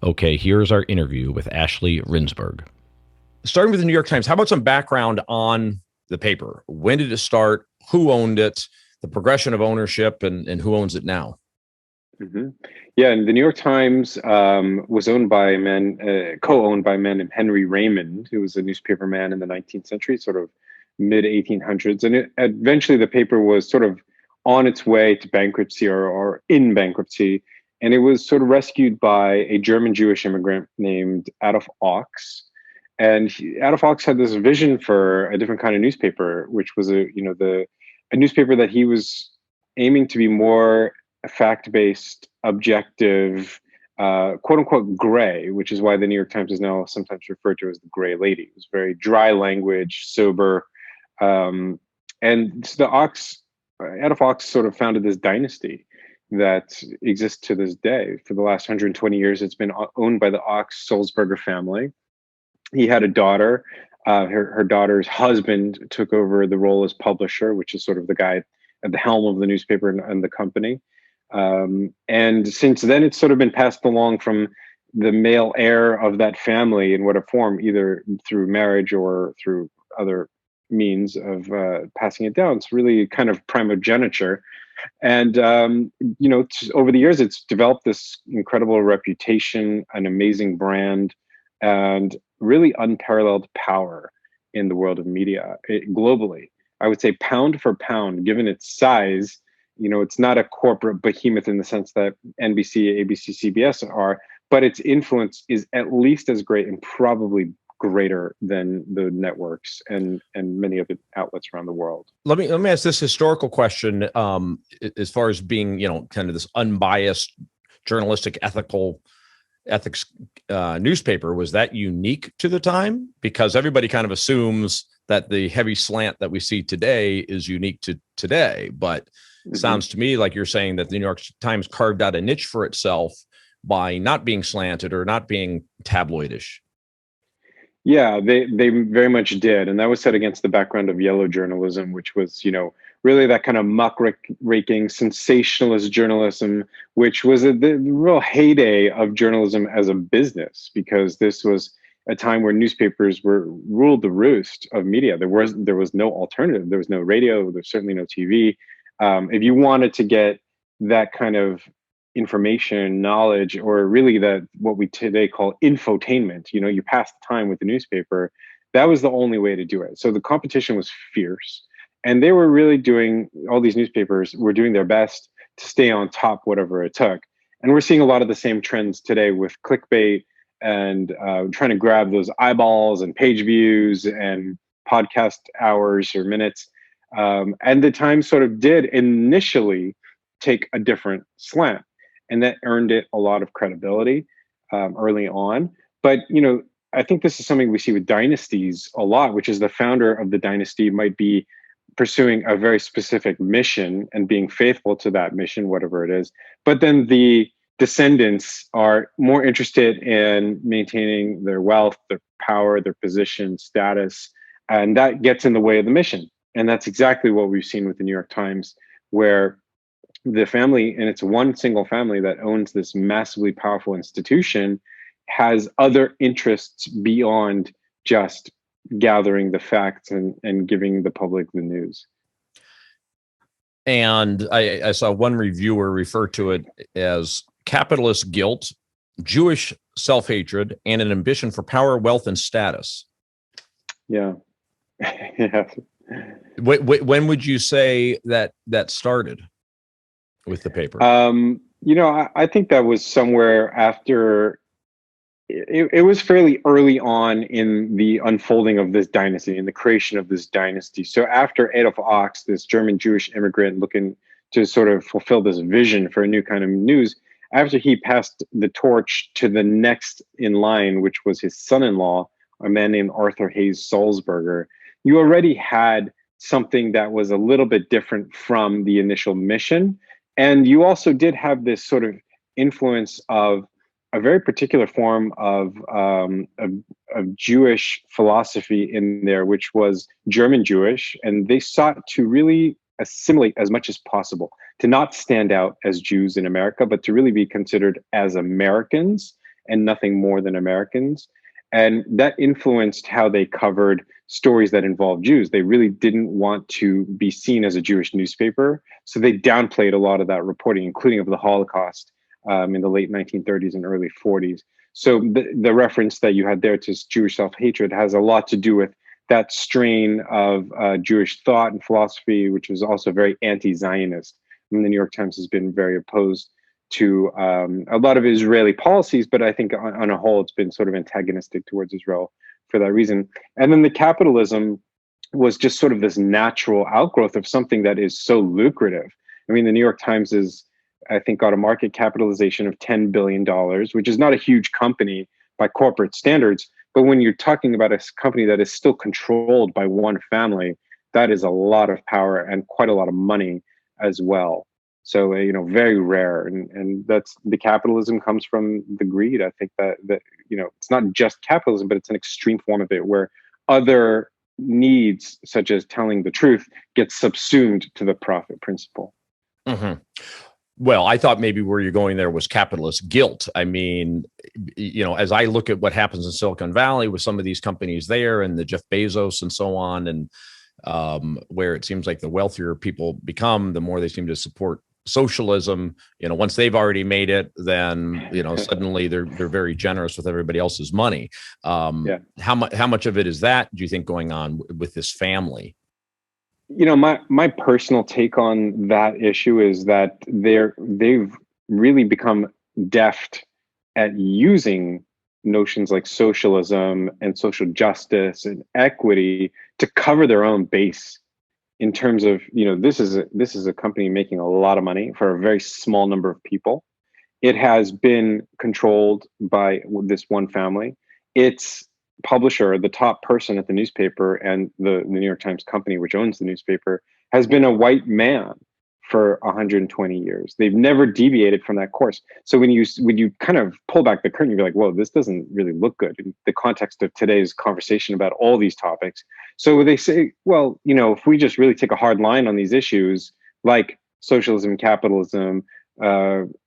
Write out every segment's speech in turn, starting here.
Okay, here's our interview with Ashley Rinsberg. Starting with the New York Times, how about some background on the paper? When did it start? Who owned it? The progression of ownership and who owns it now? hmm Yeah, and the New York Times was owned by a man, co-owned by a man named Henry Raymond, who was a newspaperman in the 19th century, sort of mid 1800s. And eventually the paper was sort of on its way to bankruptcy or in bankruptcy. And it was sort of rescued by a German Jewish immigrant named Adolf Ochs. And Adolf Ochs had this vision for a different kind of newspaper, which was a newspaper that he was aiming to be more fact-based, objective, quote unquote gray, which is why the New York Times is now sometimes referred to as the Gray Lady. It was very dry language, sober, and the Ox, Adolf Ochs, sort of founded this dynasty that exists to this day. For the last 120 years, it's been owned by the Ochs Sulzberger family. He had a daughter. Her daughter's husband took over the role as publisher, which is sort of the guy at the helm of the newspaper and the company. And since then, it's sort of been passed along from the male heir of that family in whatever form, either through marriage or through other means of passing it down. It's really kind of primogeniture. And, over the years, it's developed this incredible reputation, an amazing brand, and really unparalleled power in the world of media globally. I would say pound for pound, given its size, it's not a corporate behemoth in the sense that NBC, ABC, CBS are, but its influence is at least as great and probably greater than the networks and many of the outlets around the world. Let me ask this historical question. As far as being, kind of this unbiased, journalistic, ethics newspaper, was that unique to the time? Because everybody kind of assumes that the heavy slant that we see today is unique to today, but sounds to me like you're saying that the New York Times carved out a niche for itself by not being slanted or not being tabloidish. Yeah, they very much did, and that was set against the background of yellow journalism, which was really that kind of muckraking sensationalist journalism, which was the real heyday of journalism as a business, because this was a time where newspapers ruled the roost of media. There was no alternative. There was no radio. There's certainly no TV. If you wanted to get that kind of information, knowledge, or really what we today call infotainment, you pass the time with the newspaper, that was the only way to do it. So the competition was fierce. And they were really all these newspapers were doing their best to stay on top, whatever it took. And we're seeing a lot of the same trends today with clickbait and trying to grab those eyeballs and page views and podcast hours or minutes. And the Times sort of did initially take a different slant, and that earned it a lot of credibility early on. But, I think this is something we see with dynasties a lot, which is the founder of the dynasty might be pursuing a very specific mission and being faithful to that mission, whatever it is. But then the descendants are more interested in maintaining their wealth, their power, their position, status, and that gets in the way of the mission. And that's exactly what we've seen with the New York Times, where the family, and it's one single family that owns this massively powerful institution, has other interests beyond just gathering the facts and giving the public the news. And I saw one reviewer refer to it as capitalist guilt, Jewish self-hatred, and an ambition for power, wealth, and status. Yeah. Yeah. When would you say that started with the paper? I think that was somewhere after. It was fairly early on in the unfolding of this dynasty, in the creation of this dynasty. So after Adolf Ochs, this German Jewish immigrant looking to sort of fulfill this vision for a new kind of news, after he passed the torch to the next in line, which was his son-in-law, a man named Arthur Hayes Sulzberger, you already had something that was a little bit different from the initial mission. And you also did have this sort of influence of a very particular form of Jewish philosophy in there, which was German Jewish, and they sought to really assimilate as much as possible, to not stand out as Jews in America, but to really be considered as Americans and nothing more than Americans. And that influenced how they covered stories that involved Jews. They really didn't want to be seen as a Jewish newspaper. So they downplayed a lot of that reporting, including of the Holocaust in the late 1930s and early 40s. So the reference that you had there to Jewish self-hatred has a lot to do with that strain of Jewish thought and philosophy, which was also very anti-Zionist. I mean, the New York Times has been very opposed to a lot of Israeli policies, but I think on a whole, it's been sort of antagonistic towards Israel for that reason. And then the capitalism was just sort of this natural outgrowth of something that is so lucrative. I mean, the New York Times is, I think, got a market capitalization of $10 billion, which is not a huge company by corporate standards. But when you're talking about a company that is still controlled by one family, that is a lot of power and quite a lot of money as well. So, very rare. And that's the capitalism comes from the greed. I think that it's not just capitalism, but it's an extreme form of it where other needs, such as telling the truth, get subsumed to the profit principle. Mm-hmm. Well, I thought maybe where you're going there was capitalist guilt. I mean, as I look at what happens in Silicon Valley with some of these companies there and the Jeff Bezos and so on, and where it seems like the wealthier people become, the more they seem to support socialism. Once they've already made it, then suddenly they're very generous with everybody else's money. Yeah. How much of it is that, do you think, going on with this family? My personal take on that issue is that they've really become deft at using notions like socialism and social justice and equity to cover their own base. In terms of, this is a company making a lot of money for a very small number of people. It has been controlled by this one family. Its publisher, the top person at the newspaper, and the New York Times company, which owns the newspaper, has been a white man for 120 years. They've never deviated from that course. So when you kind of pull back the curtain, you're like, whoa, this doesn't really look good in the context of today's conversation about all these topics. So they say, well, if we just really take a hard line on these issues like socialism, capitalism,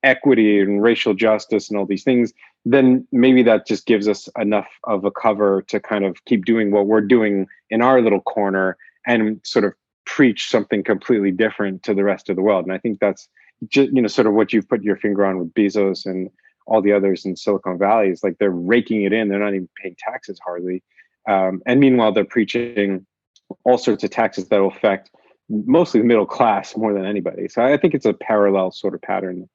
equity and racial justice and all these things, then maybe that just gives us enough of a cover to kind of keep doing what we're doing in our little corner and sort of preach something completely different to the rest of the world. And I think that's just, sort of what you've put your finger on with Bezos and all the others in Silicon Valley. Is like they're raking it in. They're not even paying taxes hardly. And meanwhile, they're preaching all sorts of taxes that will affect mostly the middle class more than anybody. So I think it's a parallel sort of pattern.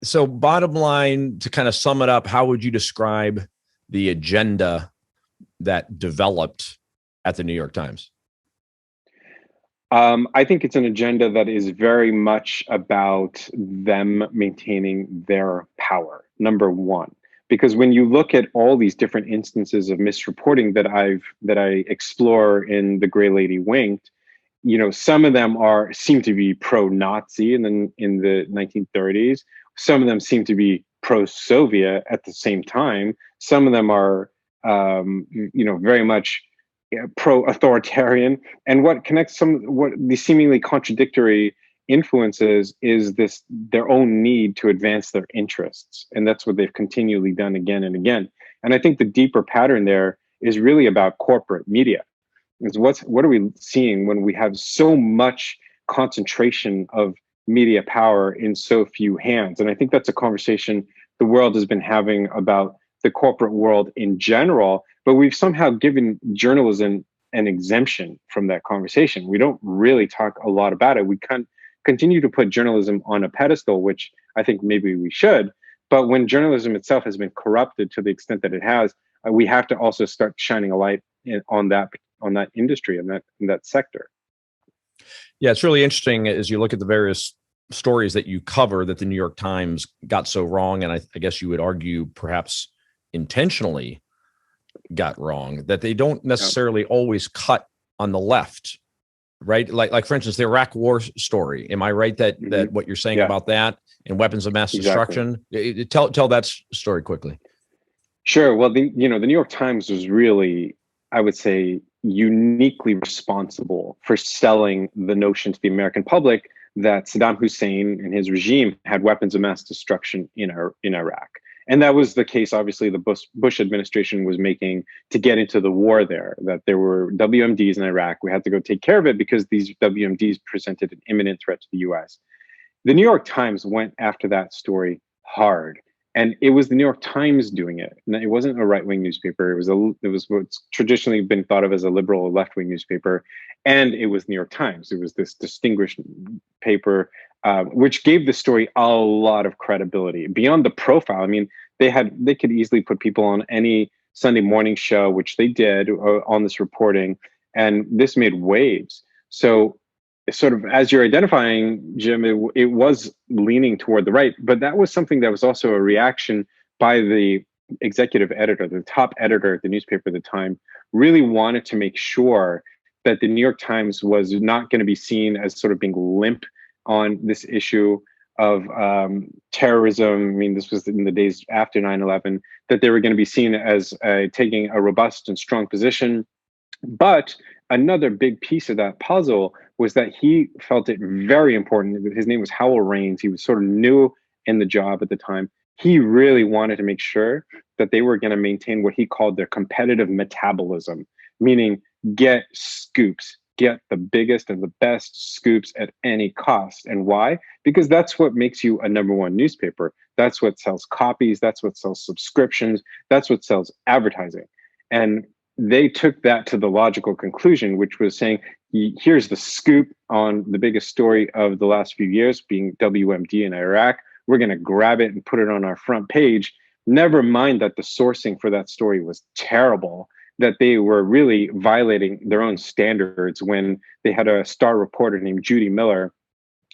So bottom line, to kind of sum it up, how would you describe the agenda that developed at the New York Times? I think it's an agenda that is very much about them maintaining their power, number one. Because when you look at all these different instances of misreporting that I explore in The Gray Lady Winked, some of them seem to be pro-Nazi in the 1930s. Some of them seem to be pro-Soviet at the same time. Some of them are, very much pro-authoritarian. And what connects what the seemingly contradictory influences is their own need to advance their interests. And that's what they've continually done again and again. And I think the deeper pattern there is really about corporate media. Is what are we seeing when we have so much concentration of media power in so few hands? And I think that's a conversation the world has been having about the corporate world in general, but we've somehow given journalism an exemption from that conversation. We don't really talk a lot about it. We can continue to put journalism on a pedestal, which I think maybe we should. But when journalism itself has been corrupted to the extent that it has, we have to also start shining a light on that industry and that sector. Yeah, it's really interesting as you look at the various stories that you cover that the New York Times got so wrong, and I guess you would argue perhaps intentionally got wrong, that they don't necessarily always cut on the left, right? Like for instance, the Iraq War story. Am I right that what you're saying about that and weapons of mass destruction? Tell that story quickly. Sure. Well, the New York Times was really, I would say, uniquely responsible for selling the notion to the American public that Saddam Hussein and his regime had weapons of mass destruction in Iraq. And that was the case, obviously, the Bush administration was making to get into the war there, that there were WMDs in Iraq. We had to go take care of it because these WMDs presented an imminent threat to the US. The New York Times went after that story hard. And it was the New York Times doing it. It wasn't a right-wing newspaper. It was what's traditionally been thought of as a liberal or left-wing newspaper, and it was New York Times. It was this distinguished paper, which gave the story a lot of credibility beyond the profile. I mean, they could easily put people on any Sunday morning show, which they did on this reporting, and this made waves. So sort of as you're identifying, Jim, it was leaning toward the right, but that was something that was also a reaction by the executive editor, the top editor at the newspaper at the time, really wanted to make sure that the New York Times was not going to be seen as sort of being limp on this issue of terrorism. I mean, this was in the days after 9/11, that they were going to be seen as taking a robust and strong position. But another big piece of that puzzle was that he felt it very important. His name was Howell Raines. He was sort of new in the job at the time. He really wanted to make sure that they were going to maintain what he called their competitive metabolism, meaning get scoops, get the biggest and the best scoops at any cost. And why? Because that's what makes you a number one newspaper. That's what sells copies. That's what sells subscriptions. That's what sells advertising. And they took that to the logical conclusion, which was saying, here's the scoop on the biggest story of the last few years, being WMD in Iraq. We're going to grab it and put it on our front page. Never mind that the sourcing for that story was terrible, that they were really violating their own standards when they had a star reporter named Judy Miller,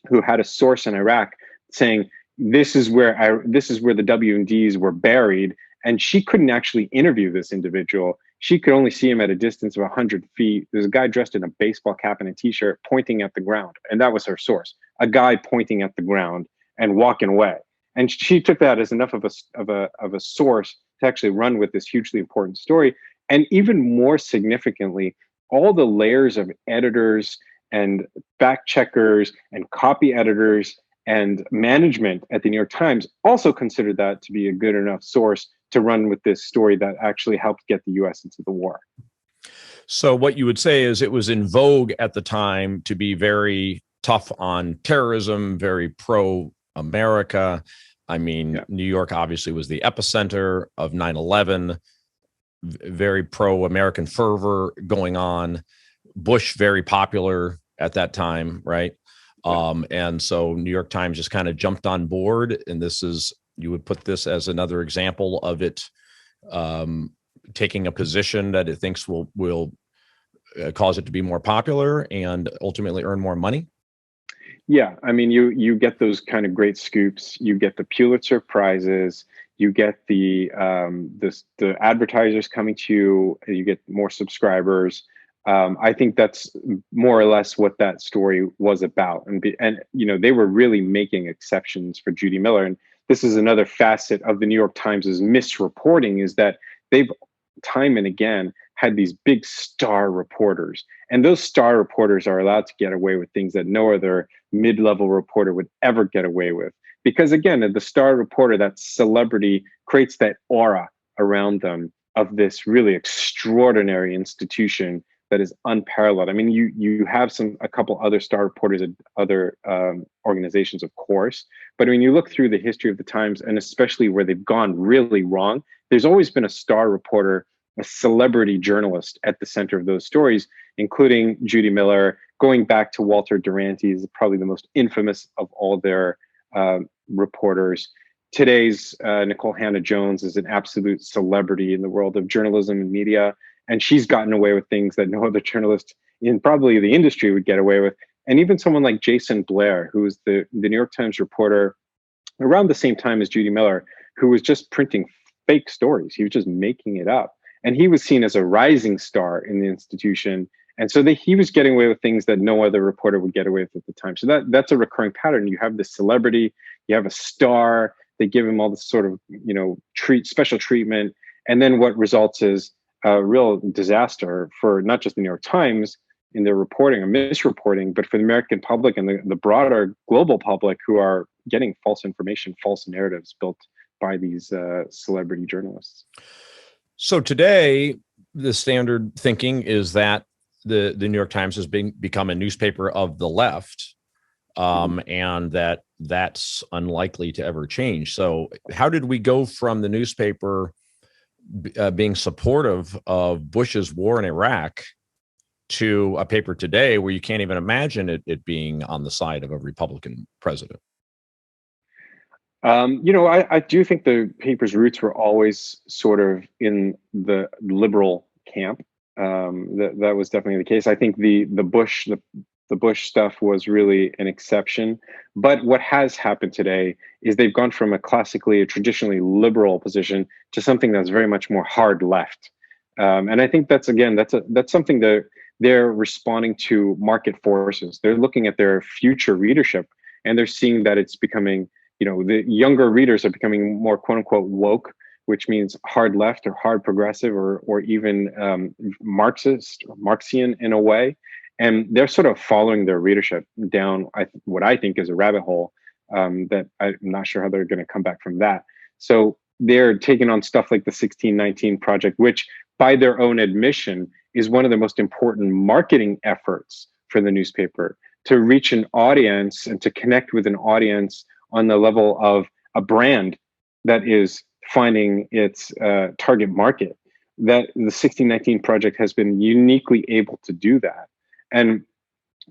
who had a source in Iraq saying, this is where the WMDs were buried. And she couldn't actually interview this individual. She could only see him at a distance of 100 feet. There's a guy dressed in a baseball cap and a t-shirt pointing at the ground. And that was her source, a guy pointing at the ground and walking away. And she took that as enough of a source to actually run with this hugely important story. And even more significantly, all the layers of editors and fact checkers and copy editors and management at the New York Times also considered that to be a good enough source to run with this story that actually helped get the US into the war. So what you would say is it was in vogue at the time to be very tough on terrorism, very pro-America. I mean, yeah. New York obviously was the epicenter of 9/11, very pro-American fervor going on. Bush, very popular at that time, right? Yeah. And so New York Times just kind of jumped on board, and you would put this as another example of it taking a position that it thinks will cause it to be more popular and ultimately earn more money. Yeah, I mean, you get those kind of great scoops. You get the Pulitzer Prizes. You get the advertisers coming to you. You get more subscribers. I think that's more or less what that story was about. And you know, they were really making exceptions for Judy Miller. And this is another facet of the New York Times's misreporting, is that they've time and again had these big star reporters, and those star reporters are allowed to get away with things that no other mid-level reporter would ever get away with. Because again, the star reporter, that celebrity, creates that aura around them of this really extraordinary institution that is unparalleled. I mean, you have a couple other star reporters at other organizations, of course, but when you look through the history of the Times, and especially where they've gone really wrong, there's always been a star reporter, a celebrity journalist at the center of those stories, including Judy Miller. Going back to Walter Duranty is probably the most infamous of all their reporters. Today's Nicole Hannah-Jones is an absolute celebrity in the world of journalism and media. And she's gotten away with things that no other journalist in probably the industry would get away with. And even someone like Jason Blair, who was the New York Times reporter around the same time as Judy Miller, who was just printing fake stories. He was just making it up. And he was seen as a rising star in the institution. And so he was getting away with things that no other reporter would get away with at the time. So that's a recurring pattern. You have this celebrity, you have a star, they give him all this sort of, you know, special treatment. And then what results is a real disaster for not just the New York Times in their reporting or misreporting, but for the American public and the broader global public, who are getting false information, false narratives built by these celebrity journalists. So today, the standard thinking is that the New York Times has become a newspaper of the left, and that's unlikely to ever change. So how did we go from the newspaper being supportive of Bush's war in Iraq to a paper today where you can't even imagine it being on the side of a Republican president? I do think the paper's roots were always sort of in the liberal camp. That was definitely the case. I think the Bush stuff was really an exception. But what has happened today is they've gone from a traditionally liberal position to something that's very much more hard left. And I think that's something that they're responding to market forces. They're looking at their future readership and they're seeing that it's becoming, the younger readers are becoming more quote unquote woke, which means hard left or hard progressive or even Marxist or Marxian in a way. And they're sort of following their readership down what I think is a rabbit hole that I'm not sure how they're going to come back from that. So they're taking on stuff like the 1619 Project, which by their own admission is one of the most important marketing efforts for the newspaper, to reach an audience and to connect with an audience on the level of a brand that is finding its target market. That the 1619 Project has been uniquely able to do that. And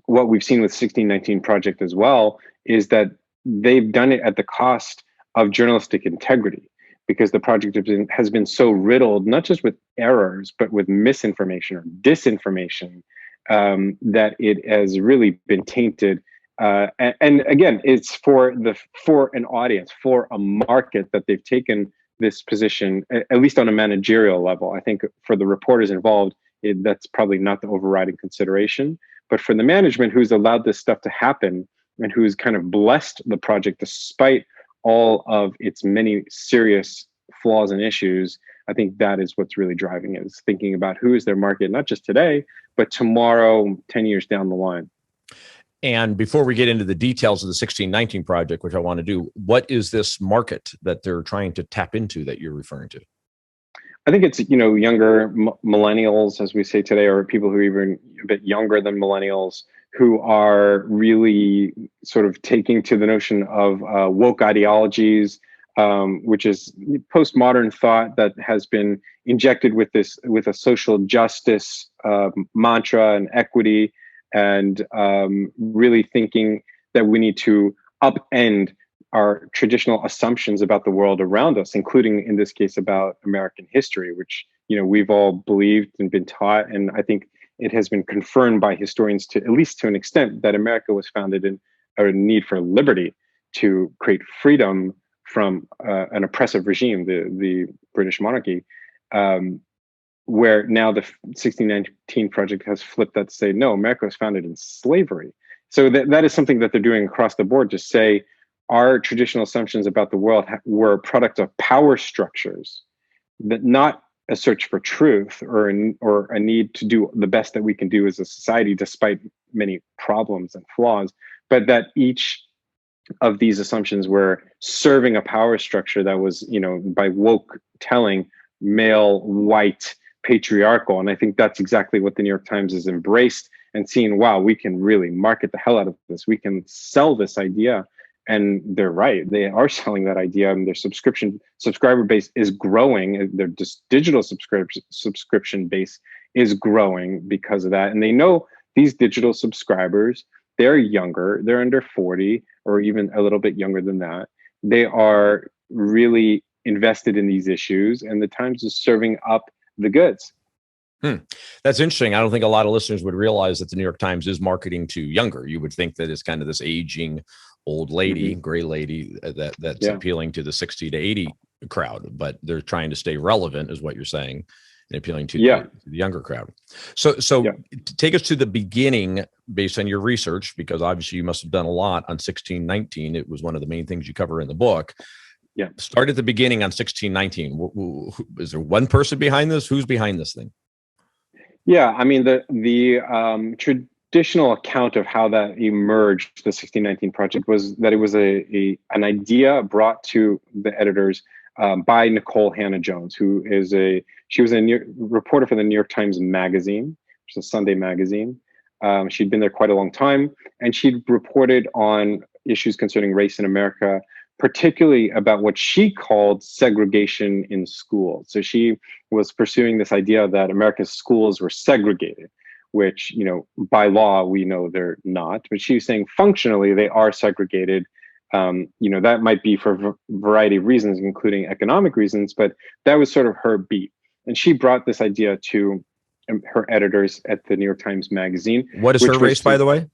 what we've seen with 1619 Project as well is that they've done it at the cost of journalistic integrity, because the project has been so riddled, not just with errors, but with misinformation or disinformation, that it has really been tainted. And again, it's for an audience, for a market, that they've taken this position, at least on a managerial level. I think for the reporters involved, that's probably not the overriding consideration. But for the management who's allowed this stuff to happen and who's kind of blessed the project despite all of its many serious flaws and issues, I think that is what's really driving it, is thinking about who is their market, not just today, but tomorrow, 10 years down the line. And before we get into the details of the 1619 Project, which I want to do, what is this market that they're trying to tap into that you're referring to? I think it's, younger millennials, as we say today, or people who are even a bit younger than millennials, who are really sort of taking to the notion of woke ideologies, which is postmodern thought that has been injected with a social justice mantra and equity, and really thinking that we need to upend our traditional assumptions about the world around us, including in this case about American history, which we've all believed and been taught. And I think it has been confirmed by historians, to at least to an extent, that America was founded in a need for liberty, to create freedom from an oppressive regime, the British monarchy, where now the 1619 Project has flipped that to say, no, America was founded in slavery. So that is something that they're doing across the board, to say our traditional assumptions about the world were a product of power structures, that not a search for truth or a need to do the best that we can do as a society, despite many problems and flaws, but that each of these assumptions were serving a power structure that was, by woke telling, male, white, patriarchal. And I think that's exactly what the New York Times has embraced, and seen, wow, we can really market the hell out of this. We can sell this idea. And they're right. They are selling that idea, and their subscriber base is growing. Their digital subscription base is growing because of that. And they know these digital subscribers, they're younger, they're under 40 or even a little bit younger than that. They are really invested in these issues, and the Times is serving up the goods. That's interesting. I don't think a lot of listeners would realize that the New York Times is marketing to younger. You would think that it's kind of this aging old lady, gray lady that's appealing to the 60 to 80 crowd, but they're trying to stay relevant, is what you're saying, and appealing to the younger crowd. So take us to the beginning, based on your research, because obviously you must have done a lot on 1619. It was one of the main things you cover in the book. Yeah. Start at the beginning on 1619. Is there one person behind this? Who's behind this thing? Yeah, I mean, the traditional account of how that emerged, the 1619 Project, was that it was an idea brought to the editors by Nicole Hannah-Jones, she was a reporter for the New York Times Magazine, which is a Sunday magazine. She'd been there quite a long time, and she'd reported on issues concerning race in America, particularly about what she called segregation in schools. So she was pursuing this idea that America's schools were segregated, which, by law, we know they're not. But she was saying functionally they are segregated. That might be for a variety of reasons, including economic reasons, but that was sort of her beat. And she brought this idea to her editors at the New York Times Magazine. What is her race, by the way?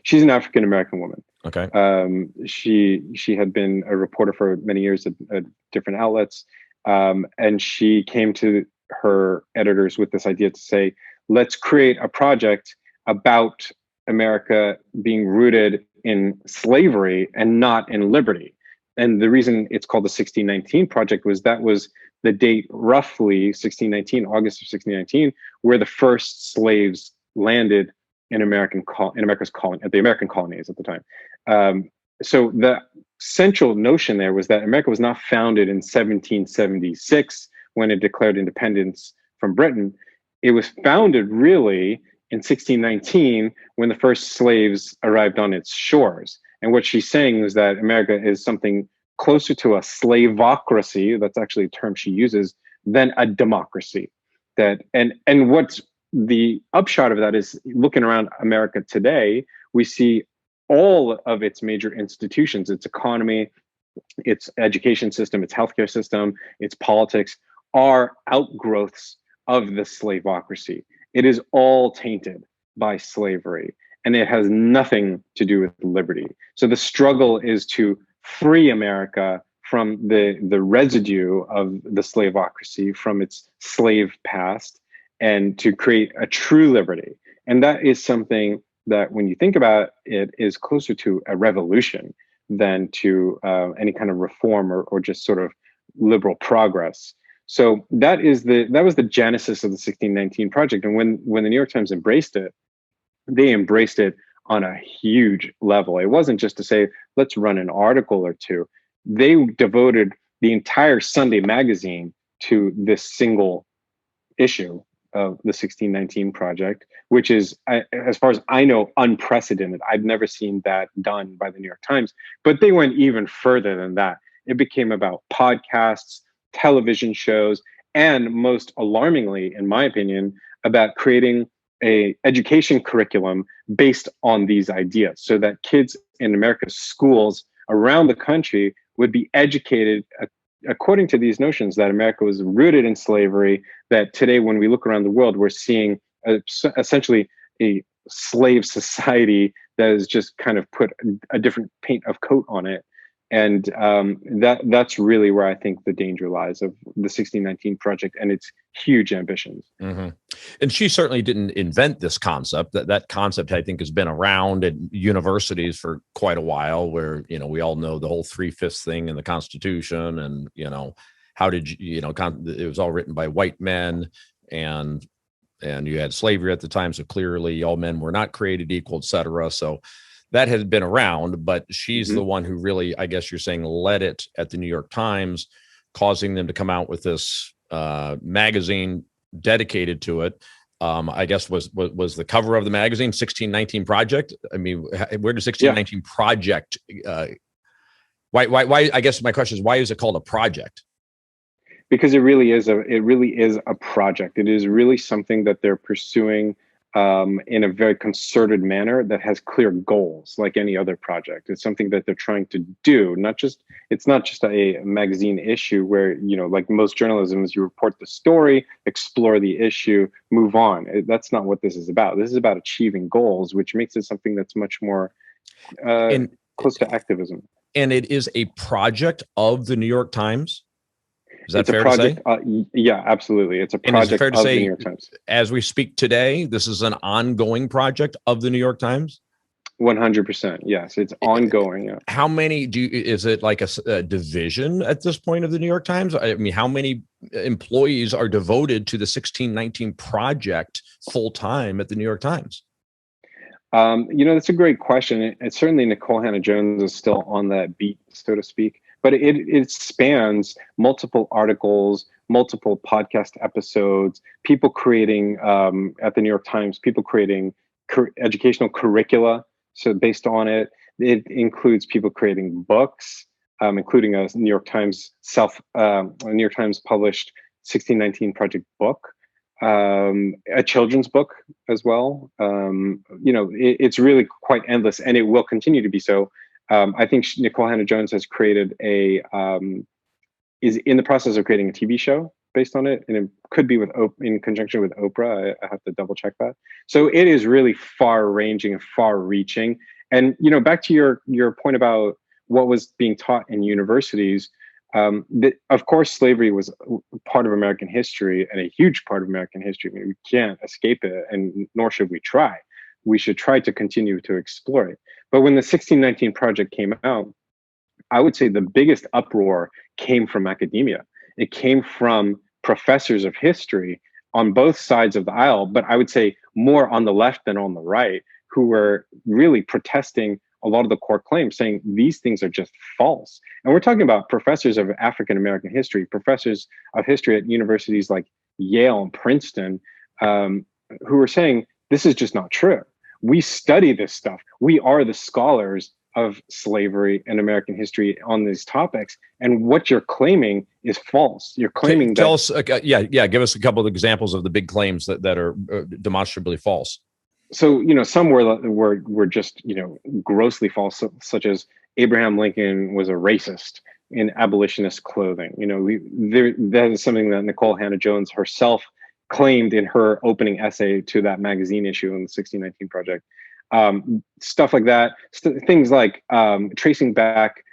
She's an African American woman. Okay. She had been a reporter for many years at different outlets, and she came to her editors with this idea to say, let's create a project about America being rooted in slavery and not in liberty. And the reason it's called the 1619 Project was that was the date, roughly 1619, August of 1619, where the first slaves landed in America's colony, at the American colonies at the time. So the central notion there was that America was not founded in 1776 when it declared independence from Britain. It was founded really in 1619 when the first slaves arrived on its shores. And what she's saying is that America is something closer to a slavocracy, that's actually a term she uses, than a democracy. And what's the upshot of that is, looking around America today, we see all of its major institutions, its economy, its education system, its healthcare system, its politics, are outgrowths of the slavocracy. It is all tainted by slavery, and it has nothing to do with liberty. So the struggle is to free America from the residue of the slavocracy, from its slave past, and to create a true liberty. And that is something that, when you think about it, is closer to a revolution than to any kind of reform or just sort of liberal progress. So that was the genesis of the 1619 Project. And when the New York Times embraced it, they embraced it on a huge level. It wasn't just to say, let's run an article or two. They devoted the entire Sunday magazine to this single issue of the 1619 Project, which is, as far as I know, unprecedented. I've never seen that done by the New York Times, but they went even further than that. It became about podcasts, television shows, and most alarmingly, in my opinion, about creating a education curriculum based on these ideas, so that kids in America's schools around the country would be educated according to these notions that America was rooted in slavery, that today, when we look around the world, we're seeing essentially a slave society that has just kind of put a different paint of coat on it. And that's really where I think the danger lies of the 1619 Project and its huge ambitions. Mm-hmm. And she certainly didn't invent this concept. That concept, I think, has been around at universities for quite a while, where, we all know the whole 3/5 thing in the Constitution, and, how did it was all written by white men, and you had slavery at the time. So clearly all men were not created equal, et cetera. So that has been around, but she's the one who really, I guess you're saying, led it at the New York Times, causing them to come out with this magazine dedicated to it. I guess was the cover of the magazine 1619 Project. I mean, where does 1619 Project? Why? I guess my question is, why is it called a project? Because it really is a project. It is really something that they're pursuing in a very concerted manner that has clear goals, like any other project. It's something that they're trying to do. It's not just a magazine issue where, like most journalism, is you report the story, explore the issue, move on. That's not what this is about. This is about achieving goals, which makes it something that's much more close to activism. And it is a project of the New York Times. Is that fair project, to say? Yeah, absolutely. It's a project of the New York Times. As we speak today, this is an ongoing project of the New York Times? 100%. Yes, it's ongoing. Yeah. How many is it like a division at this point of the New York Times? I mean, how many employees are devoted to the 1619 Project full time at the New York Times? That's a great question. And certainly Nicole Hannah-Jones is still on that beat, so to speak. but it spans multiple articles, multiple podcast episodes, people creating at the New York Times, people creating educational curricula. So based on it, it includes people creating books, including a New York Times New York Times published 1619 Project book, a children's book as well. It's really quite endless, and it will continue to be so. I think Nikole Hannah-Jones has created is in the process of creating a TV show based on it, and it could be in conjunction with Oprah. I have to double check that. So it is really far-ranging and far-reaching. And back to your point about what was being taught in universities. Of course, slavery was part of American history and a huge part of American history. I mean, we can't escape it, and nor should we try. We should try to continue to explore it. But when the 1619 Project came out, I would say the biggest uproar came from academia. It came from professors of history on both sides of the aisle, but I would say more on the left than on the right, who were really protesting a lot of the core claims, saying these things are just false. And we're talking about professors of African American history, professors of history at universities like Yale and Princeton, who were saying this is just not true. We study this stuff. We are the scholars of slavery and American history on these topics, and what you're claiming is false. You're claiming tell us, give us a couple of examples of the big claims that are demonstrably false. So some were just grossly false, such as Abraham Lincoln was a racist in abolitionist clothing. That is something that Nikole Hannah-Jones herself claimed in her opening essay to that magazine issue in the 1619 Project. Stuff like that, things like tracing back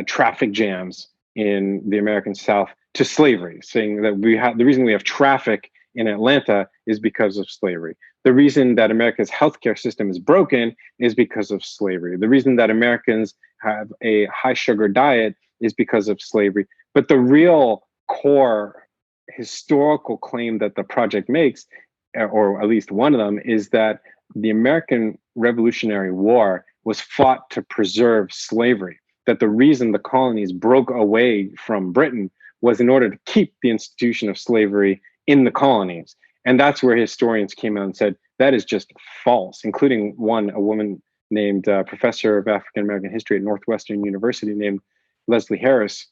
traffic jams in the American South to slavery, saying that the reason we have traffic in Atlanta is because of slavery. The reason that America's healthcare system is broken is because of slavery. The reason that Americans have a high sugar diet is because of slavery. But the real core historical claim that the project makes, or at least one of them, is that the American Revolutionary War was fought to preserve slavery, that the reason the colonies broke away from Britain was in order to keep the institution of slavery in the colonies. And that's where historians came out and said, that is just false, including a woman named professor of African American history at Northwestern University named Leslie Harris,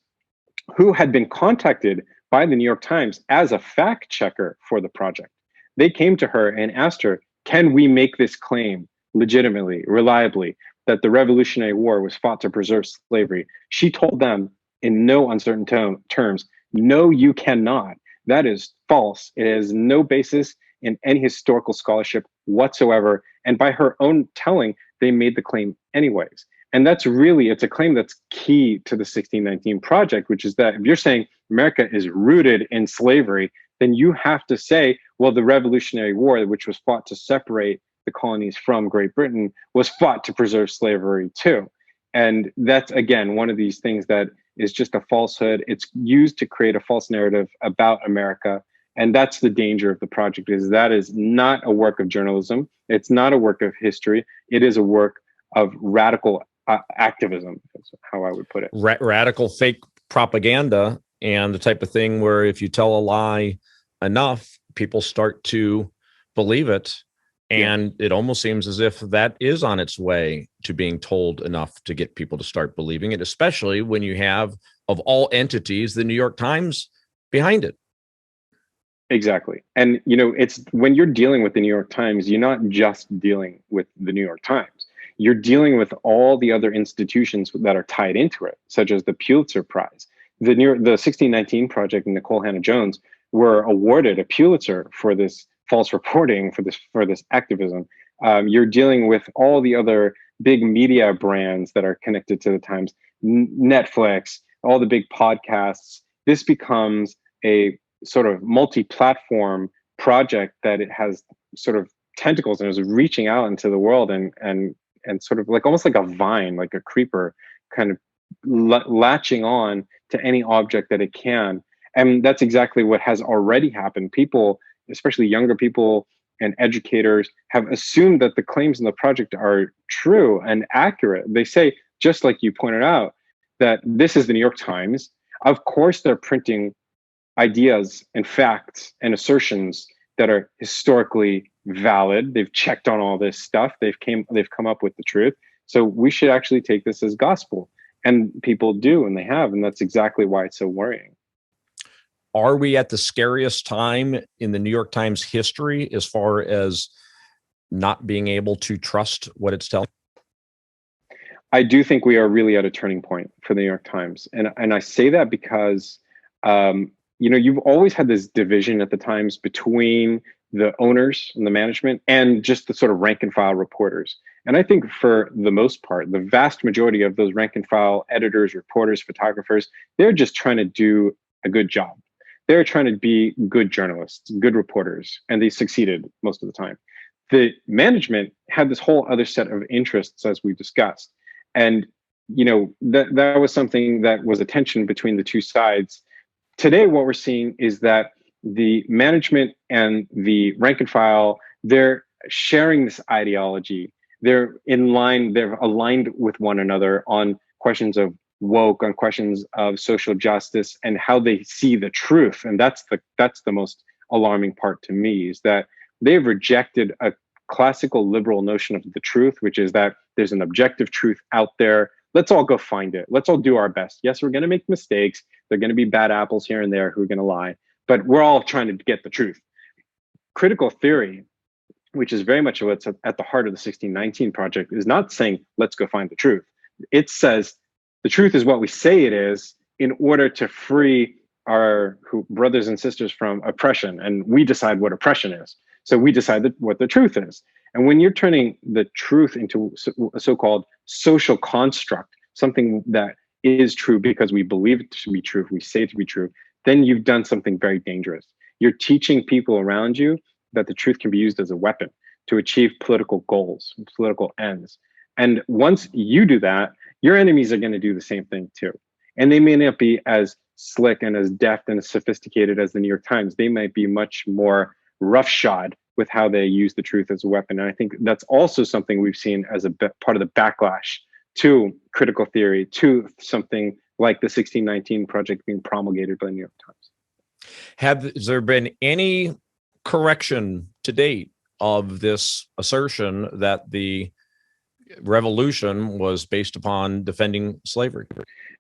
who had been contacted by the New York Times as a fact checker for the project. They came to her and asked her, can we make this claim legitimately, reliably, that the Revolutionary War was fought to preserve slavery? She told them in no uncertain terms, no, you cannot. That is false. It has no basis in any historical scholarship whatsoever. And by her own telling, they made the claim anyways. And it's a claim that's key to the 1619 Project, which is that if you're saying America is rooted in slavery, then you have to say, well, the Revolutionary War, which was fought to separate the colonies from Great Britain, was fought to preserve slavery too. And that's, again, one of these things that is just a falsehood. It's used to create a false narrative about America. And that's the danger of the project, is that is not a work of journalism. It's not a work of history. It is a work of radical activism, is how I would put it. Radical fake propaganda, and the type of thing where if you tell a lie enough, people start to believe it. And it almost seems as if that is on its way to being told enough to get people to start believing it, especially when you have, of all entities, the New York Times behind it. Exactly. And, it's when you're dealing with the New York Times, you're not just dealing with the New York Times. You're dealing with all the other institutions that are tied into it, such as the Pulitzer Prize. The 1619 Project and Nikole Hannah-Jones were awarded a Pulitzer for this false reporting, for this activism. You're dealing with all the other big media brands that are connected to the Times, Netflix, all the big podcasts. This becomes a sort of multi-platform project that it has sort of tentacles and is reaching out into the world and sort of like almost like a vine, like a creeper, kind of latching on to any object that it can. And that's exactly what has already happened. People, especially younger people and educators, have assumed that the claims in the project are true and accurate. They say, just like you pointed out, that this is the New York Times. Of course, they're printing ideas and facts and assertions that are historically valid. They've checked on all this stuff. They've come up with the truth. So we should actually take this as gospel. And people do, and they have, and that's exactly why it's so worrying. Are we at the scariest time in the New York Times history as far as not being able to trust what it's telling? I do think we are really at a turning point for the New York Times, and I say that because you've always had this division at the Times between the owners and the management and just the sort of rank and file reporters. And I think for the most part, the vast majority of those rank and file editors, reporters, photographers, they're just trying to do a good job. They're trying to be good journalists, good reporters, and they succeeded most of the time. The management had this whole other set of interests, as we discussed. And, that was something that was a tension between the two sides. Today, what we're seeing is that the management and the rank and file, they're sharing this ideology. They're in line, they're aligned with one another on questions of woke, on questions of social justice, and how they see the truth. And that's the most alarming part to me, is that they've rejected a classical liberal notion of the truth, which is that there's an objective truth out there. Let's all go find it. Let's all do our best. Yes, we're going to make mistakes. There are going to be bad apples here and there who are going to lie, but we're all trying to get the truth. Critical theory, which is very much what's at the heart of the 1619 Project, is not saying, let's go find the truth. It says the truth is what we say it is in order to free our brothers and sisters from oppression. And we decide what oppression is. So we decide what the truth is. And when you're turning the truth into a so-called social construct, something that is true because we believe it to be true, we say it to be true, then you've done something very dangerous. You're teaching people around you that the truth can be used as a weapon to achieve political goals, political ends. And once you do that, your enemies are going to do the same thing too. And they may not be as slick and as deft and as sophisticated as the New York Times. They might be much more roughshod with how they use the truth as a weapon. And I think that's also something we've seen as a part of the backlash to critical theory, to something like the 1619 Project being promulgated by the New York Times. Has there been any correction to date of this assertion that the revolution was based upon defending slavery?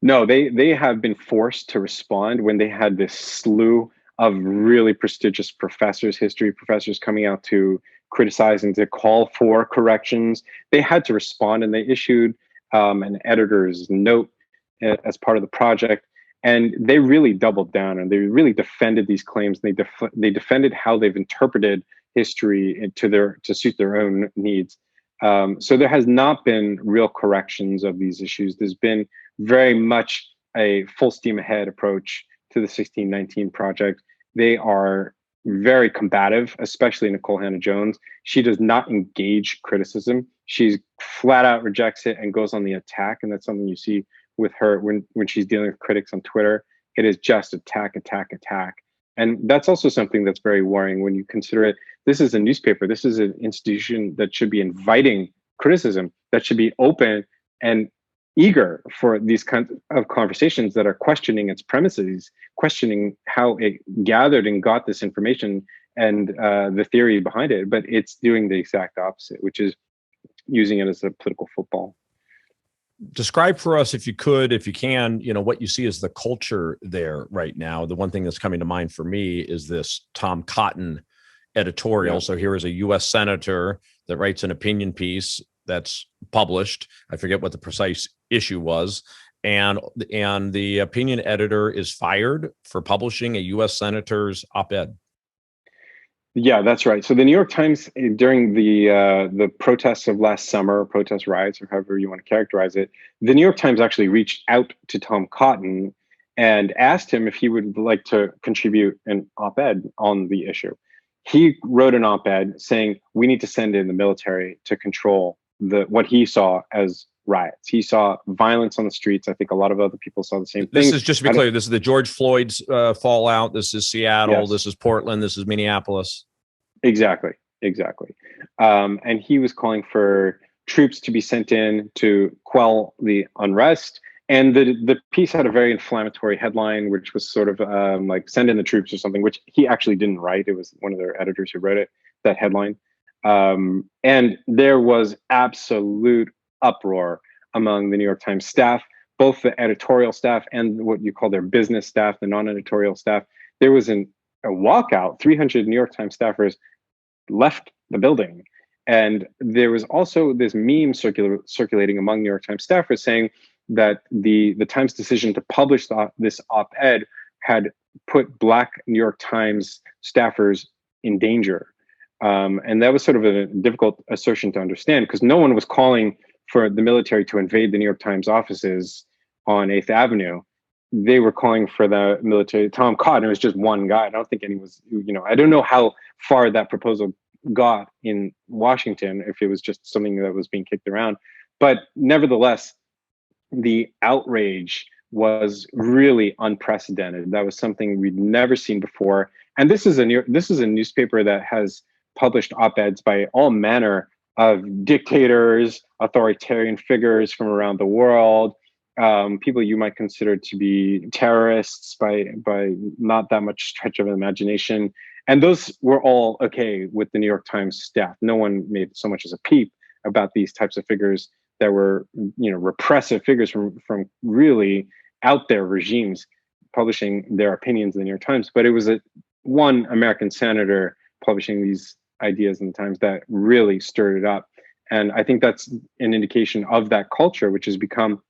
No, they have been forced to respond when they had this slew of really prestigious professors, history professors, coming out to criticize and to call for corrections. They had to respond, and they issued an editor's note as part of the project. And they really doubled down, and they really defended these claims. They defended how they've interpreted history to suit their own needs. So there has not been real corrections of these issues. There's been very much a full steam ahead approach to the 1619 Project. They are very combative, especially Nicole Hannah-Jones. She does not engage criticism. She flat out rejects it and goes on the attack. And that's something you see with her when she's dealing with critics on Twitter. It is just attack, attack, attack. And that's also something that's very worrying when you consider it. This is a newspaper. This is an institution that should be inviting criticism, that should be open and eager for these kinds of conversations that are questioning its premises, questioning how it gathered and got this information and the theory behind it. But it's doing the exact opposite, which is using it as a political football. Describe for us, if you can, what you see as the culture there right now. The one thing that's coming to mind for me is this Tom Cotton editorial. Yeah. So here is a U.S. senator that writes an opinion piece that's published. I forget what the precise issue was. And the opinion editor is fired for publishing a U.S. senator's op-ed. Yeah, that's right. So the New York Times, during the protests of last summer, protest riots, or however you want to characterize it, the New York Times actually reached out to Tom Cotton and asked him if he would like to contribute an op-ed on the issue. He wrote an op-ed saying we need to send in the military to control what he saw as riots. He saw violence on the streets. I think a lot of other people saw the same thing. This is, just to be clear, this is the George Floyd's fallout. This is Seattle. Yes. This is Portland. This is Minneapolis. Exactly. And he was calling for troops to be sent in to quell the unrest And the piece had a very inflammatory headline, which was sort of like "Send in the troops" or something, which he actually didn't write. It was one of their editors who wrote it. That headline, and there was absolute uproar among the New York Times staff, both the editorial staff and what you call their business staff, the non-editorial staff. There was a walkout. 300 New York Times staffers left the building. And there was also this meme circulating among New York Times staffers saying that the Times decision to publish this op-ed had put Black New York Times staffers in danger. And that was sort of a difficult assertion to understand because no one was calling for the military to invade the New York Times offices on 8th Avenue. They were calling for the military. Tom Cotton, it was just one guy. I don't think any was, I don't know how far that proposal got in Washington, if it was just something that was being kicked around. But nevertheless, the outrage was really unprecedented. That was something we'd never seen before. And this is a newspaper that has published op-eds by all manner of dictators, authoritarian figures from around the world, people you might consider to be terrorists by not that much stretch of imagination. And those were all okay with the New York Times staff. No one made so much as a peep about these types of figures that were, repressive figures from really out there regimes publishing their opinions in the New York Times. But it was one American senator publishing these ideas in the Times that really stirred it up. And I think that's an indication of that culture, which has become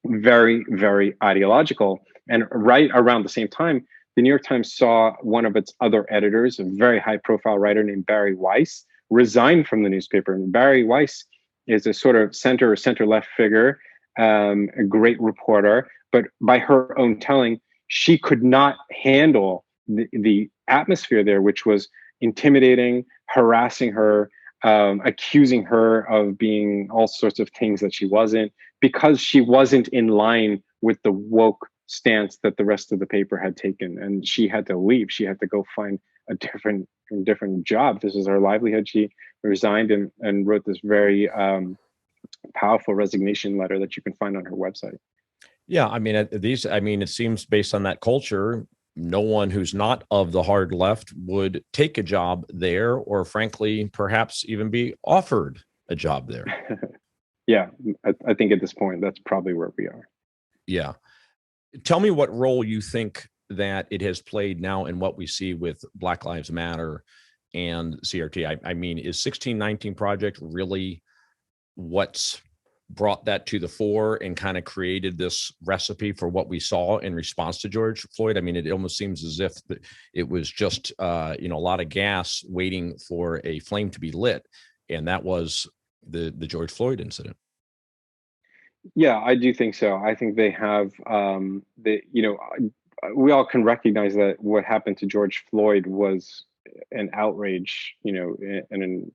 very, very ideological. And right around the same time, the New York Times saw one of its other editors, a very high profile writer named Bari Weiss, resign from the newspaper. And Bari Weiss is a sort of center or center left figure, a great reporter, but by her own telling, she could not handle the atmosphere there, which was intimidating, harassing her, accusing her of being all sorts of things that she wasn't, because she wasn't in line with the woke stance that the rest of the paper had taken. And she had to leave. She had to go find a different job. This is her livelihood. She resigned and wrote this very powerful resignation letter that you can find on her website. Yeah, I mean, it seems based on that culture, no one who's not of the hard left would take a job there, or frankly, perhaps even be offered a job there. Yeah, I think at this point, that's probably where we are. Yeah. Tell me what role you think that it has played now in what we see with Black Lives Matter and CRT. I mean, is 1619 Project really what's brought that to the fore and kind of created this recipe for what we saw in response to George Floyd? I mean, it almost seems as if it was just, a lot of gas waiting for a flame to be lit. And that was the George Floyd incident. Yeah, I do think so. I think they have, we all can recognize that what happened to George Floyd was an outrage, and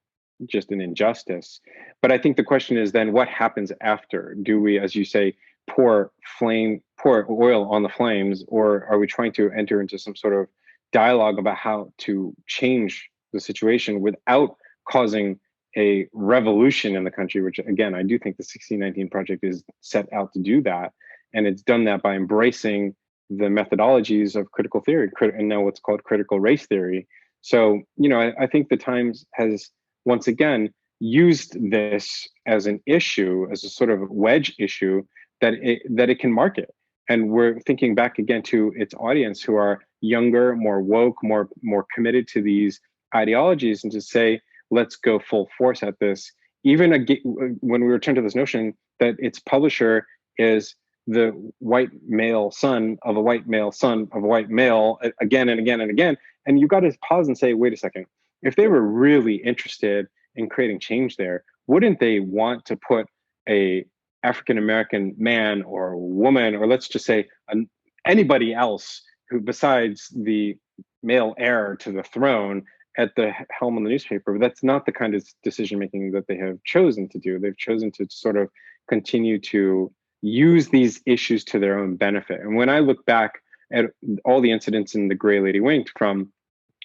just an injustice. But I think the question is then what happens after? Do we, as you say, pour oil on the flames, or are we trying to enter into some sort of dialogue about how to change the situation without causing a revolution in the country, which again, I do think the 1619 Project is set out to do that. And it's done that by embracing the methodologies of critical theory and now what's called critical race theory. So, I think the Times has once again used this as an issue, as a sort of wedge issue that it can market. And we're thinking back again to its audience who are younger, more woke, more committed to these ideologies, and to say, let's go full force at this. Even when we return to this notion that its publisher is the white male son of a white male son of a white male again and again and again. And you got to pause and say, wait a second, if they were really interested in creating change there, wouldn't they want to put a African-American man or woman, or let's just say anybody else who besides the male heir to the throne at the helm of the newspaper? But that's not the kind of decision making that they have chosen to do. They've chosen to sort of continue to use these issues to their own benefit. And when I look back at all the incidents in The Gray Lady Winked, from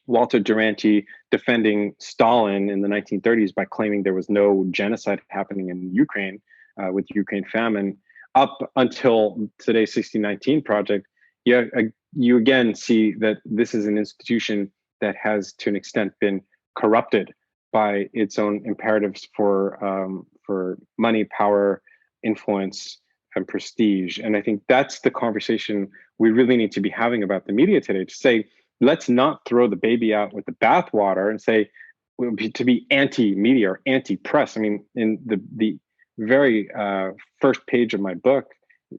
Walter Duranty defending Stalin in the 1930s by claiming there was no genocide happening in Ukraine with Ukraine famine, up until today's 1619 project, you again see that this is an institution that has, to an extent, been corrupted by its own imperatives for money, power, influence, and prestige. And I think that's the conversation we really need to be having about the media today. To say, let's not throw the baby out with the bathwater and say to be anti-media or anti-press. I mean, in the very first page of my book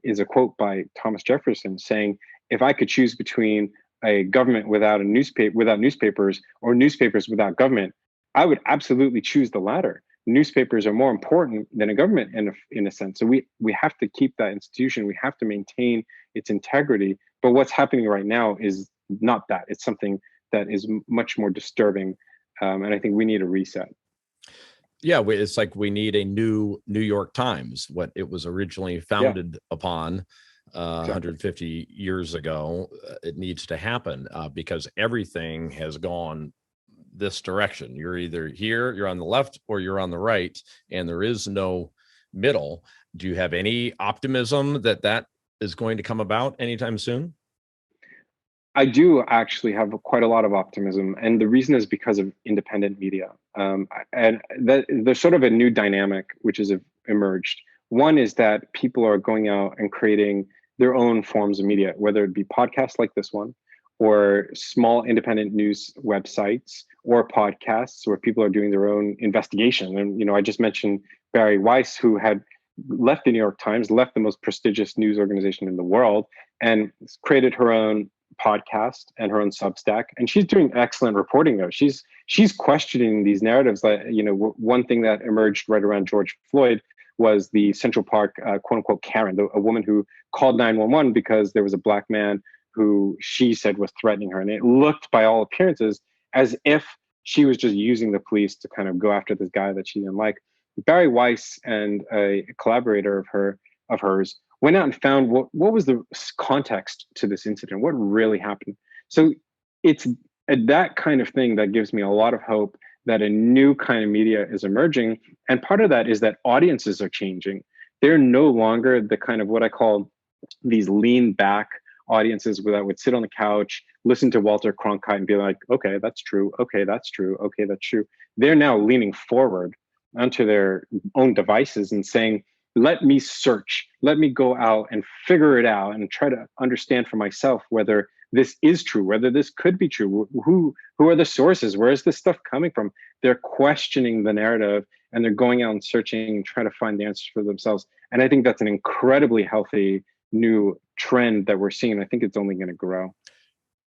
is a quote by Thomas Jefferson saying, "If I could choose between a government without newspapers, or newspapers without government, I would absolutely choose the latter. Newspapers are more important than a government in a sense. So we have to keep that institution. We have to maintain its integrity. But what's happening right now is not that. It's something that is much more disturbing. And I think we need a reset. Yeah, it's like we need a new New York Times, what it was originally founded upon 150 years ago. It needs to happen because everything has gone this direction. You're either here, you're on the left, or you're on the right, and there is no middle. Do you have any optimism that that is going to come about anytime soon? I do actually have quite a lot of optimism, and the reason is because of independent media. And there's sort of a new dynamic which has emerged. One is that people are going out and creating their own forms of media, whether it be podcasts like this one, or small independent news websites, or podcasts where people are doing their own investigation. And I just mentioned Bari Weiss, who had left the New York Times, left the most prestigious news organization in the world, and created her own podcast and her own Substack, and she's doing excellent reporting though. She's questioning these narratives. That one thing that emerged right around George Floyd was the Central Park quote unquote Karen, a woman who called 911 because there was a black man who she said was threatening her, and it looked by all appearances as if she was just using the police to kind of go after this guy that she didn't like. Bari Weiss and a collaborator of hers went out and found what was the context to this incident, what really happened. So it's that kind of thing that gives me a lot of hope that a new kind of media is emerging. And part of that is that audiences are changing. They're no longer the kind of what I call these lean back audiences that would sit on the couch, listen to Walter Cronkite and be like, okay, that's true. Okay, that's true. Okay, that's true. They're now leaning forward onto their own devices and saying, let me search, let me go out and figure it out and try to understand for myself whether this is true, whether this could be true. Who are the sources? Where is this stuff coming from? They're questioning the narrative, and they're going out and searching and trying to find the answers for themselves. And I think that's an incredibly healthy new trend that we're seeing. I think it's only going to grow.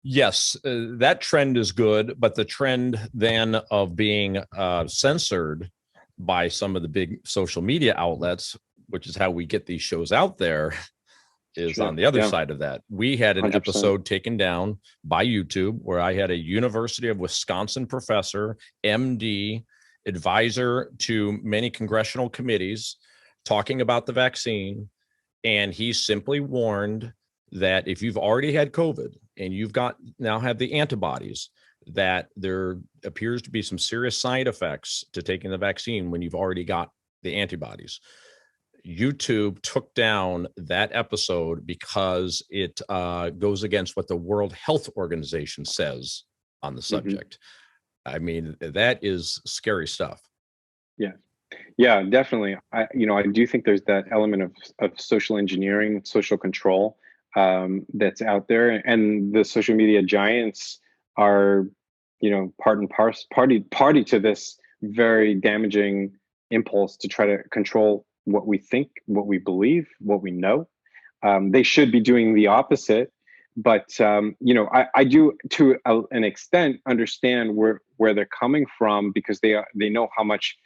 Yes, that trend is good, but the trend then of being censored by some of the big social media outlets, which is how we get these shows out there, is on the other side of that. We had an 100%. Episode taken down by YouTube where I had a University of Wisconsin professor, MD, advisor to many congressional committees, talking about the vaccine. And he simply warned that if you've already had COVID and you've now have the antibodies, that there appears to be some serious side effects to taking the vaccine when you've already got the antibodies. YouTube took down that episode because it goes against what the World Health Organization says on the subject. Mm-hmm. I mean, that is scary stuff. Yeah, definitely. I do think there's that element of social engineering, social control that's out there, and the social media giants are, part and party to this very damaging impulse to try to control what we think, what we believe, what we know. They should be doing the opposite, but I do to an extent understand where they're coming from, because they know how much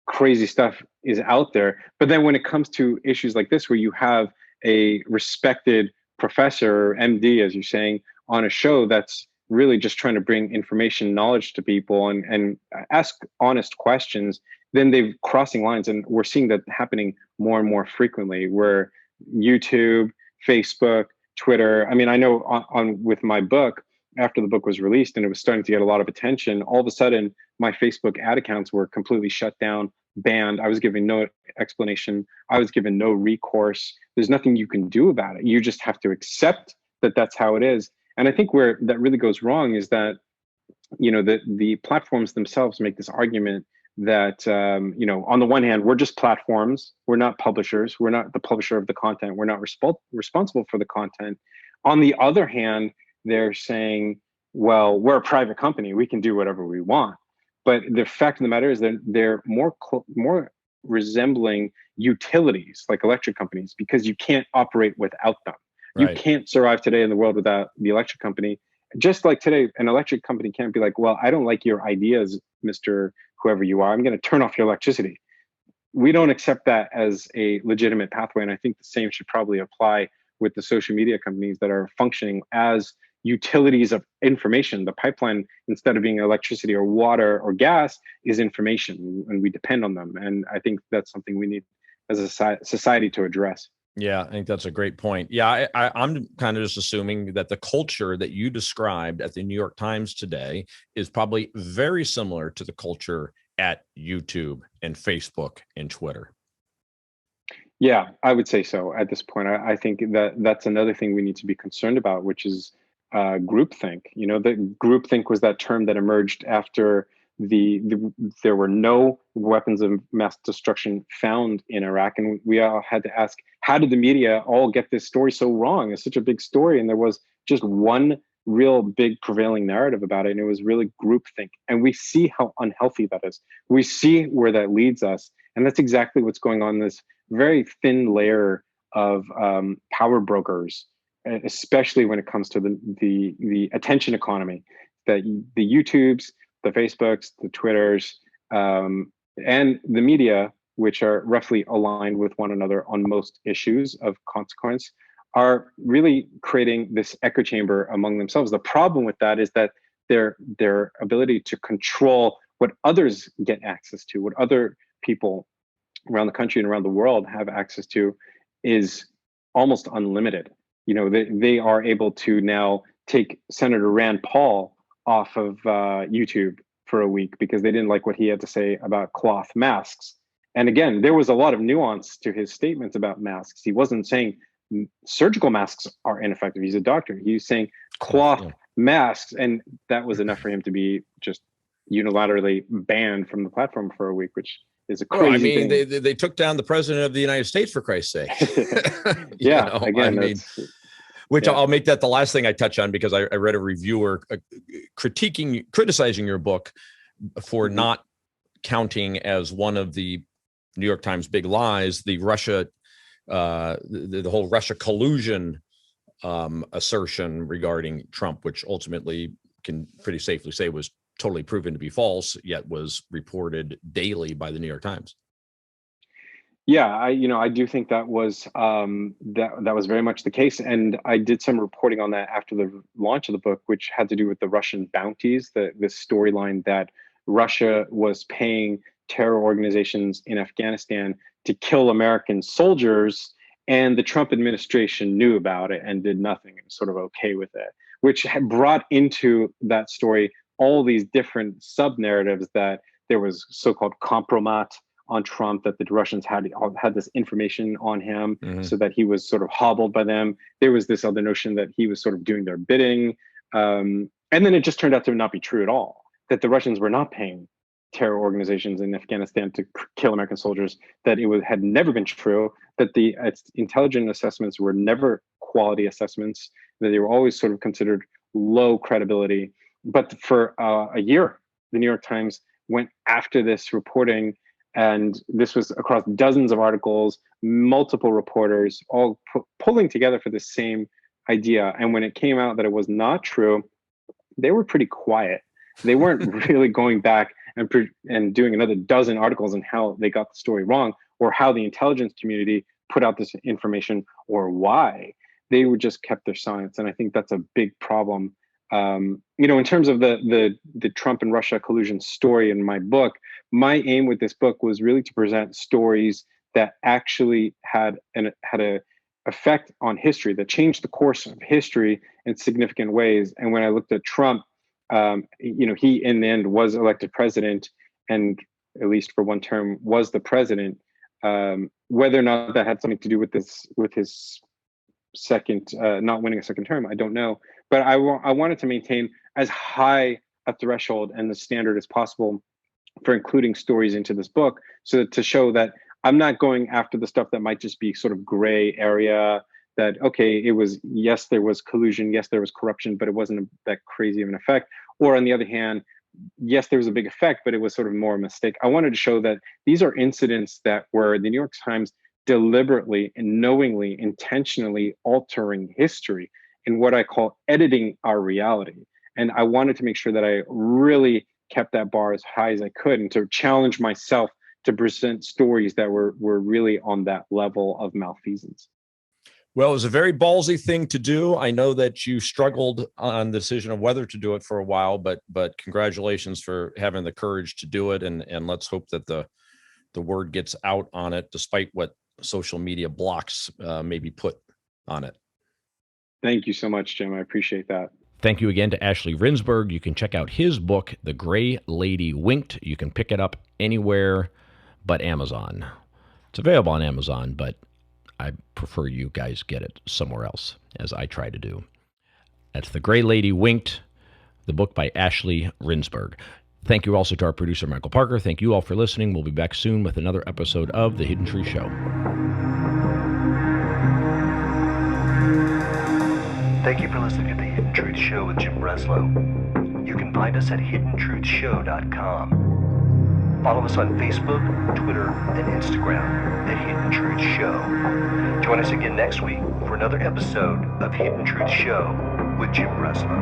crazy stuff is out there. But then when it comes to issues like this, where you have a respected professor, MD, as you're saying, on a show that's really just trying to bring information, knowledge to people and ask honest questions, then they're crossing lines. And we're seeing that happening more and more frequently, where YouTube, Facebook, Twitter, I mean, I know on with my book, after the book was released and it was starting to get a lot of attention, all of a sudden my Facebook ad accounts were completely shut down, banned. I was given no explanation. I was given no recourse. There's nothing you can do about it. You just have to accept that that's how it is. And I think where that really goes wrong is that, the platforms themselves make this argument that, on the one hand, we're just platforms. We're not publishers. We're not the publisher of the content. We're not responsible for the content. On the other hand, they're saying, well, we're a private company. We can do whatever we want. But the fact of the matter is that they're more resembling utilities like electric companies, because you can't operate without them. Right. You can't survive today in the world without the electric company. Just like today, an electric company can't be like, well, I don't like your ideas, Mr. Whoever you are. I'm going to turn off your electricity. We don't accept that as a legitimate pathway. And I think the same should probably apply with the social media companies that are functioning as utilities of information. The pipeline, instead of being electricity or water or gas, is information, and we depend on them. And I think that's something we need as a society to address. Yeah, I think that's a great point. Yeah, I'm kind of just assuming that the culture that you described at the New York Times today is probably very similar to the culture at YouTube and Facebook and Twitter. Yeah, I would say so at this point. I think that that's another thing we need to be concerned about, which is groupthink. The groupthink was that term that emerged after there were no weapons of mass destruction found in Iraq, and we all had to ask, how did the media all get this story so wrong? It's such a big story, and there was just one real big prevailing narrative about it, and it was really groupthink. And we see how unhealthy that is. We see where that leads us, and that's exactly what's going on in this very thin layer of power brokers, especially when it comes to the attention economy, that the YouTubes, the Facebooks, the Twitters, and the media, which are roughly aligned with one another on most issues of consequence, are really creating this echo chamber among themselves. The problem with that is that their ability to control what others get access to, what other people around the country and around the world have access to, is almost unlimited. They are able to now take Senator Rand Paul off of YouTube for a week because they didn't like what he had to say about cloth masks. And again, there was a lot of nuance to his statements about masks. He wasn't saying surgical masks are ineffective. He's a doctor. He was saying cloth masks, and that was enough for him to be just unilaterally banned from the platform for a week, which is a crazy thing. They took down the president of the United States, for Christ's sake. I'll make that the last thing I touch on, because I read a reviewer criticizing your book for not counting as one of the New York Times big lies the Russia, the whole Russia collusion assertion regarding Trump, which ultimately can pretty safely say was totally proven to be false, yet was reported daily by the New York Times. Yeah, I do think that was that was very much the case, and I did some reporting on that after the launch of the book, which had to do with the Russian bounties, this storyline that Russia was paying terror organizations in Afghanistan to kill American soldiers, and the Trump administration knew about it and did nothing and was sort of okay with it, which had brought into that story all these different sub-narratives, that there was so-called compromat on Trump, that the Russians had this information on him, so that he was sort of hobbled by them. There was this other notion that he was sort of doing their bidding. And then it just turned out to not be true at all, that the Russians were not paying terror organizations in Afghanistan to kill American soldiers, that had never been true, that the intelligence assessments were never quality assessments, that they were always sort of considered low credibility. But for a year, the New York Times went after this reporting, and this was across dozens of articles, multiple reporters, all pulling together for the same idea. And when it came out that it was not true, they were pretty quiet. They weren't really going back and doing another dozen articles on how they got the story wrong, or how the intelligence community put out this information, or why. They were just kept their silence. And I think that's a big problem. In terms of the Trump and Russia collusion story in my book, my aim with this book was really to present stories that actually had a effect on history, that changed the course of history in significant ways. And when I looked at Trump, he in the end was elected president, and at least for one term, was the president. Whether or not that had something to do with his second not winning a second term, I don't know. But I wanted to maintain as high a threshold and the standard as possible for including stories into this book, so that to show that I'm not going after the stuff that might just be sort of gray area. That okay, it was, yes, there was collusion, yes, there was corruption, but it wasn't that crazy of an effect. Or on the other hand, yes, there was a big effect, but it was sort of more a mistake. I wanted to show that these are incidents that were the New York Times deliberately and knowingly, intentionally altering history in what I call editing our reality. And I wanted to make sure that I really kept that bar as high as I could, and to challenge myself to present stories that were really on that level of malfeasance. Well, it was a very ballsy thing to do. I know that you struggled on the decision of whether to do it for a while, but congratulations for having the courage to do it. And let's hope that the word gets out on it, despite what social media blocks maybe put on it. Thank you so much, Jim. I appreciate that. Thank you again to Ashley Rinsberg. You can check out his book, The Gray Lady Winked. You can pick it up anywhere but Amazon. It's available on Amazon, but I prefer you guys get it somewhere else, as I try to do. That's The Gray Lady Winked, the book by Ashley Rinsberg. Thank you also to our producer, Michael Parker. Thank you all for listening. We'll be back soon with another episode of The Hidden Truth Show. Thank you for listening to The Hidden Truth Show with Jim Breslow. You can find us at hiddentruthshow.com. Follow us on Facebook, Twitter, and Instagram at Hidden Truth Show. Join us again next week for another episode of Hidden Truth Show with Jim Breslow.